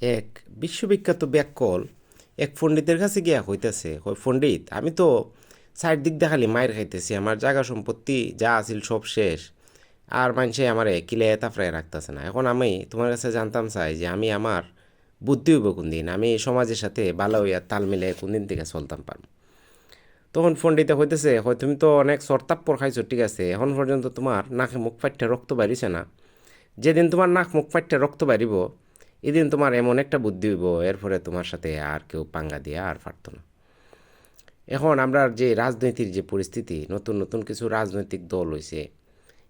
এক বিশ্ববিখ্যাত ব্যাককল এক পণ্ডিতের কাছে গিয়া হইতেছে, কই পণ্ডিত, আমি তো চারদিক দেখালি মায়ের খাইতেছি, আমার জায়গা সম্পত্তি যা আছিল সব শেষ, আর মানুষে আমারে কিলে তাফরায় রাখতেছে না। এখন আমি তোমার কাছে জানতাম চাই যে আমি আমার বুদ্ধি হইব কোন দিন, আমি সমাজের সাথে ভালো হইয়া তাল মিলে কোন দিন থেকে চলতাম পারবো। তখন পণ্ডিতে হইতেছে, হয় তুমি তো অনেক সরতাপ্পর খাইছো, ঠিক আছে, এখন পর্যন্ত তোমার নাকে মুখ ফাইটে রক্ত বাড়িছে না। যেদিন তোমার নাক মুখ ফাইটে রক্ত বাড়িব, এদিন তোমার এমন একটা বুদ্ধি হইব, এরপরে তোমার সাথে আর কেউ পাঙ্গা দিয়ে আর পারত না। এখন আমরা যে রাজনীতির যে পরিস্থিতি, নতুন নতুন কিছু রাজনৈতিক দল হয়েছে,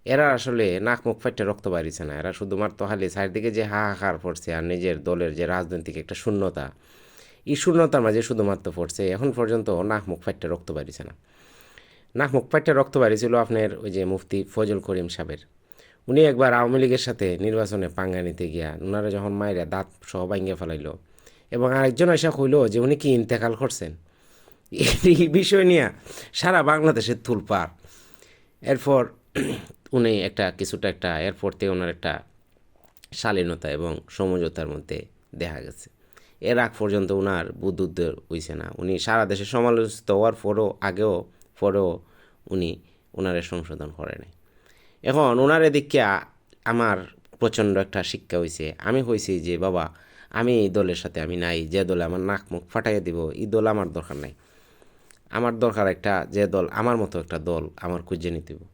এরা আসলে নাক মুখ ফাইটে রক্ত বাড়িছে না, এরা শুধুমাত্র খালি চারদিকে যে হাহাকার পড়ছে আর নিজের দলের যে রাজনৈতিক একটা শূন্যতা, এই শূন্যতার মাঝে শুধুমাত্র পড়ছে। এখন পর্যন্ত নাক মুখ ফাইটে রক্ত বাড়িছে না। নাক মুখ ফাইটে রক্ত বাড়িছিল আপনার ওই যে মুফতি ফজল করিম সাহেবের। উনি একবার আওয়ামী লীগের সাথে নির্বাচনে পাঙ্গা নিতে গিয়া ওনারা যখন মায়েরা দাঁত সহ ভাঙ্গিয়া ফেলাইল, এবং আরেকজন এসে কইল যে উনি কি ইন্তেকাল করছেন, এই বিষয় নিয়ে সারা বাংলাদেশের তুলপার। এরপর উনি একটা কিছুটা একটা এরপর থেকে ওনার একটা শালীনতা এবং সমঝোতার মধ্যে দেখা গেছে। এর আগ পর্যন্ত ওনার বুদ্ধ হইছে না, উনি সারা দেশে সমালোচিত হওয়ার পরও আগেও পরেও উনি ওনারে সংশোধন করে নাই। এখন ওনার এদিকে আমার প্রচণ্ড একটা শিক্ষা হয়েছে। আমি হয়েছি যে বাবা, আমি এই দলের সাথে আমি নাই, যে দলে আমার নাক মুখ ফাটাইয়া দিব এই দল আমার দরকার নাই। আমার দরকার একটা যে দল আমার মতো একটা দল আমার খুঁজে নিতে হবে।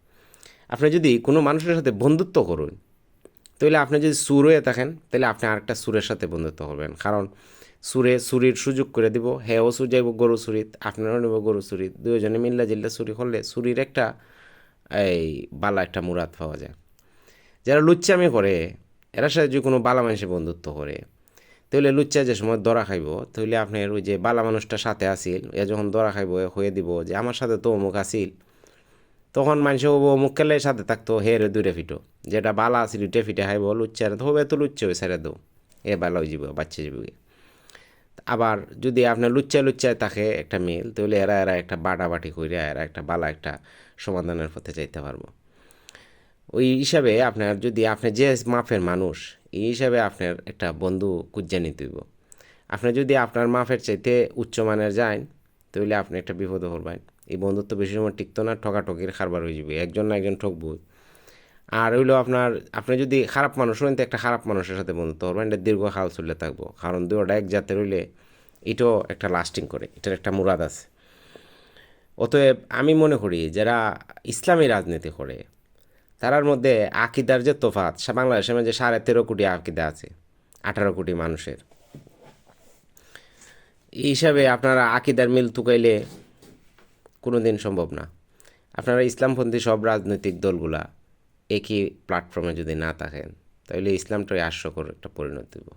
আপনি যদি কোনো মানুষের সাথে বন্ধুত্ব করুন, তাহলে আপনি যদি সুর হয়ে থাকেন, তাহলে আপনি আরেকটা সুরের সাথে বন্ধুত্ব করবেন, কারণ সুরে চুরির সুযোগ করে দিব, হেও সুর যাইব গরু চুরিত, আপনারও নেব গরু চুরিত, দুজনে মিল্লা জিল্লা চুরি করলে চুরির একটা এই বালা একটা মুরাদ পাওয়া যায়। যারা লুচ্চামি করে, এরা সাথে যদি কোনো বালা মানুষের বন্ধুত্ব করে, তাহলে লুচ্চা যে সময় দরা খাইব, তাহলে আপনার ওই যে বালা মানুষটার সাথে আসিল, এ যখন দরা খাইব হয়ে দিব যে আমার সাথে তো অমুক আসিল, তখন মানুষ অমুক খেলে সাথে থাকতো হেরে দূরে ফিটো, যেটা বালা আসিল উঠে ফিটে খাইব, লুচ্চার হবে তো লুচ্চা হয়ে ছেড়ে দো, এ বালা হয়ে যাব, বাচ্চা যাবে। আবার যদি আপনার লুচ্চায় থাকে একটা মিল, তাহলে এরা এরা একটা বাটাবাটি কইরা এরা একটা বালা একটা সমাধানের পথে যাইতে পারবো। ওই হিসাবে আপনার যদি আপনি যে মাপের মানুষ, এই হিসাবে আপনার একটা বন্ধু খুঁজে নিতে হইব। আপনি যদি আপনার মাপের চাইতে উচ্চমানের যান, তাহলে আপনি একটা বিপদে পড়বেন। এই বন্ধুত্ব বেশি সময় টিকতো না, ঠকাঠকির কারবার হয়ে যাবে, একজন না একজন ঠকবই। আর হইলো আপনার, আপনি যদি খারাপ মানুষ হইন তো একটা খারাপ মানুষের সাথে বন্ধুত্ব করবেন, এটা দীর্ঘকাল চললে থাকবো, কারণ দুটা এক জাতের হইলে এটাও একটা লাস্টিং করে, এটার একটা মুরাদ আছে। অতএব আমি মনে করি যারা ইসলামী রাজনীতি করে, তারার মধ্যে আকিদার যে তোফাত, বাংলাদেশের মধ্যে 13.5 কোটি আকিদা আছে 18 কোটি মানুষের, এই হিসাবে আপনারা আকিদার মিল তুকাইলে কোনো দিন সম্ভব না। আপনারা ইসলামপন্থী সব রাজনৈতিক দলগুলা একই প্ল্যাটফর্মে যদি না থাকেন, তাহলে ইসলামটাই হাস্যকর একটা পরিণতি দেব।